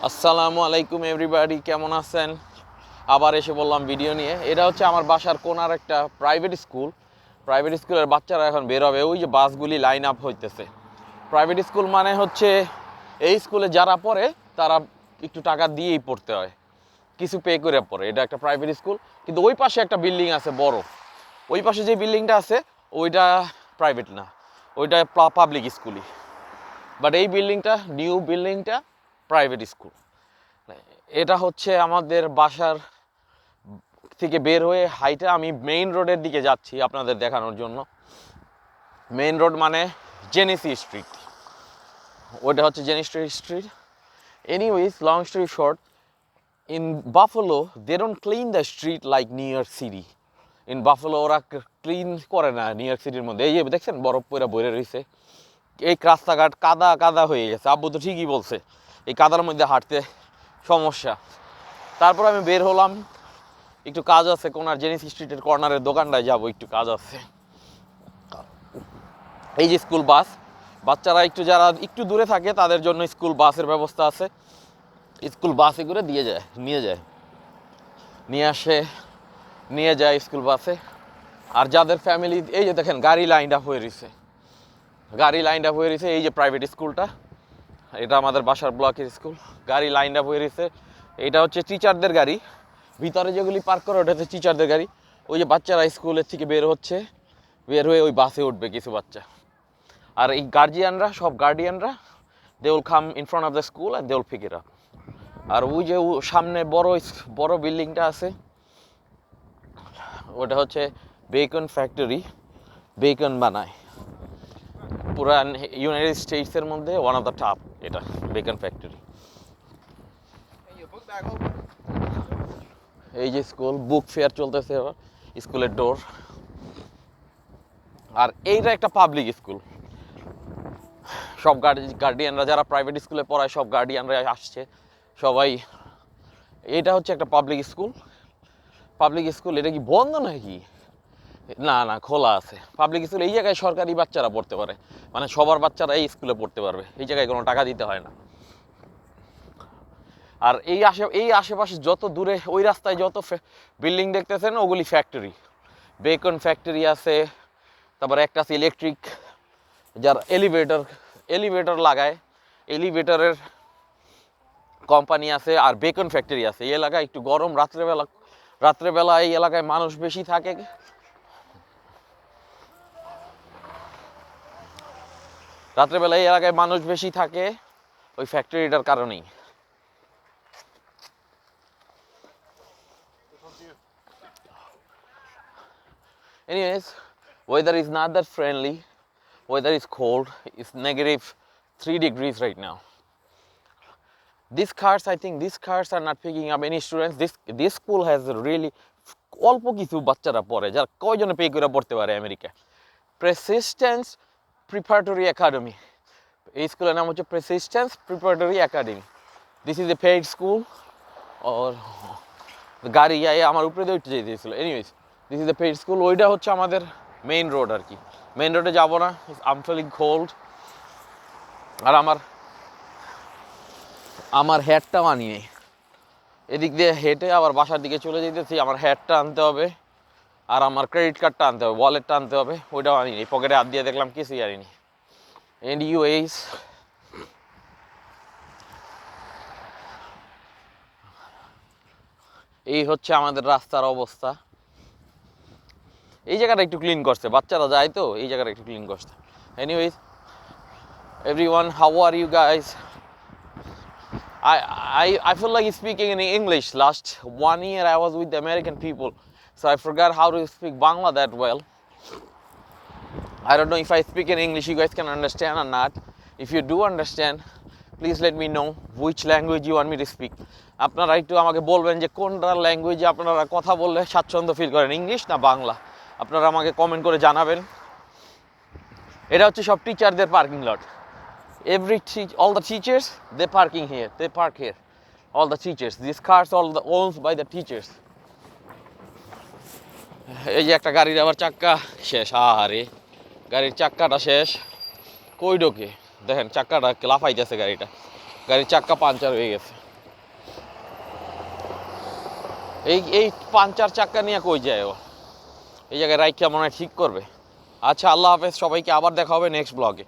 আসসালামু আলাইকুম এভরিবাডি, কেমন আছেন? আবার এসে বললাম ভিডিও নিয়ে। এটা হচ্ছে আমার বাসার কোনার একটা প্রাইভেট স্কুল। প্রাইভেট স্কুলের বাচ্চারা এখন বের হবে, ওই যে বাসগুলি লাইন আপ হইতেছে। প্রাইভেট স্কুল মানে হচ্ছে এই স্কুলে যারা পড়ে তারা একটু টাকা দিয়েই পড়তে হয়, কিছু পে করে পড়ে। এটা একটা প্রাইভেট স্কুল, কিন্তু ওই পাশে একটা বিল্ডিং আছে বড়। ওই পাশে যে বিল্ডিংটা আছে ওইটা প্রাইভেট না, ওইটা পাবলিক স্কুলই। বাট এই বিল্ডিংটা, নিউ বিল্ডিংটা প্রাইভেট স্কুল। এটা হচ্ছে আমাদের বাসার থেকে বের হয়ে হাইটে আমি মেইন রোডের দিকে যাচ্ছি আপনাদের দেখানোর জন্য। মেইন রোড মানে জেনেসি স্ট্রিট, ওটা হচ্ছে Genesee Street. Anyways, long story short, in Buffalo they don't clean the street like New York City. In Buffalo ওরা ক্লিন করে না নিউ ইয়র্ক সিটির মধ্যে। এই যে দেখছেন বরফ পরে বইরে রয়েছে, এই রাস্তাঘাট কাদা কাদা হয়ে গেছে। আব্বু তো ঠিকই বলছে, এই কাদার মধ্যে হাঁটতে সমস্যা। তারপর আমি বের হলাম, একটু কাজ আছে কোনার জেনেসি স্ট্রিটের কর্নারের দোকানটায় যাব, একটু কাজ আছে। এই যে স্কুল বাস, বাচ্চারা একটু যারা একটু দূরে থাকে তাদের জন্য স্কুল বাসের ব্যবস্থা আছে। স্কুল বাসে করে নিয়ে যায় স্কুল বাসে। আর যাদের ফ্যামিলি, এই যে দেখেন গাড়ি লাইন আপ হয়ে রয়েছে, এই যে প্রাইভেট স্কুলটা, এটা আমাদের বাসার ব্লকের স্কুল। গাড়ি লাইন আপ হয়ে রয়েছে। এটা হচ্ছে টিচারদের গাড়ি, ভিতরে যেগুলি পার্ক করে ওটা হচ্ছে টিচারদের গাড়ি। ওই যে বাচ্চারা স্কুলের থেকে বের হয়ে ওই বাসে উঠবে কিছু বাচ্চা। আর এই সব গার্ডিয়ানরা they will come in front of the school and they will pick it up. আর ওই যে সামনে বড় বিল্ডিংটা আছে, ওটা হচ্ছে বেকন ফ্যাক্টরি। বেকন বানায় পুরা ইউনাইটেড স্টেটসের মধ্যে ওয়ান অফ দ্য টপ, এটা বেকন ফ্যাক্টরি। এই যে স্কুল, বুক ফেয়ার চলতেছে এবার, স্কুলের ডোর। আর এইটা একটা পাবলিক স্কুল, সব গার্ডিয়ানরা যারা প্রাইভেট স্কুলে পড়ায় সব গার্ডিয়ানরা আসছে সবাই। এটা হচ্ছে একটা পাবলিক স্কুল। এটা কি বন্ধ নাকি? না না, খোলা আছে পাবলিক স্কুল। এই জায়গায় সরকারি বাচ্চারা পড়তে পারে, মানে সবার বাচ্চারা এই স্কুলে পড়তে পারবে, এই জায়গায় কোনো টাকা দিতে হয় না। আর এই আশেপাশে যত দূরে ওই রাস্তায় যত বিল্ডিং দেখতেছেন ওগুলি ফ্যাক্টরি। বেকন ফ্যাক্টরি আছে, তারপর একটা আছে ইলেকট্রিক, যার এলিভেটর লাগায়, এলিভেটরের কোম্পানি আছে। আর বেকন ফ্যাক্টরি আছে। এই এলাকায় একটু গরম, রাত্রেবেলা এই এলাকায় মানুষ বেশি থাকে। ওই ফ্যাক্টরিটার কারণেই। Anyways, weather is not that friendly. Weather is cold. It's -3 degrees right now. I think these cars are not picking up any students. This school has really অল্প কিছু বাচ্চারা পড়ে, যারা কয়জনে পে করে পড়তে পারে আমেরিকা। Persistence Preparatory Academy, এই স্কুলের নাম হচ্ছে Persistence Preparatory Academy. This is a paid school. or গাড়ি আমার উপরে দিয়ে উঠে যেতেছিল। Anyways, this is the paid school. ওইটা হচ্ছে আমাদের মেইন রোড আর কি। মেইন রোডে যাবো না, আই এম ফিলিং কোল্ড। আর আমার হ্যাটটাও আনি নেই, এদিক দিয়ে হেঁটে আবার বাসার দিকে চলে যেতেছি। আমার হ্যাটটা আনতে হবে, আর আমার ক্রেডিট কার্ডটা আনতে হবে, ওয়ালেটটা আনতে হবে, ওইটাও আনি নেই। পকেটে হাত দিয়ে দেখলাম কিছুই আনিনি। এনিওয়েজ, এই হচ্ছে আমাদের রাস্তার অবস্থা। এই জায়গাটা একটু ক্লিন করছে, বাচ্চারা যায় তো, এই জায়গাটা একটু ক্লিন করছে। Anyways, everyone, how are you guys? I feel like speaking in English. Last 1 year I was with the American people, so I forgot how to speak Bangla that well. I don't know if I speak in English you guys can understand or not. If you do understand, please let me know which language you want me to speak. আপনারা একটু আমাকে বলবেন যে কোনটা ল্যাঙ্গুয়েজে আপনারা কথা বললে স্বাচ্ছন্দ্য ফিল করেন, ইংলিশ না বাংলা। আপনারা আমাকে কমেন্ট করে জানাবেন। এটা হচ্ছে সব টিচারদের parking lot. All the teachers, they park here. All the teachers, these cars owned by the teachers. এই যে একটা গাড়ির আবার চাক্কা শেষ। আরে গাড়ির চাক্কাটা শেষ, কই ঢোকে দেখেন, চাক্কাটা লাফাইতেছে গাড়ির চাক্কা পাঞ্চার হয়ে গেছে। এই পাঞ্চার চাক্কা নিয়ে কই যায় ও? এই জায়গায় রাইখা মনে হয় ঠিক করবে। আচ্ছা, আল্লাহ হাফেজ সবাইকে, আবার দেখা হবে নেক্সট ব্লগে।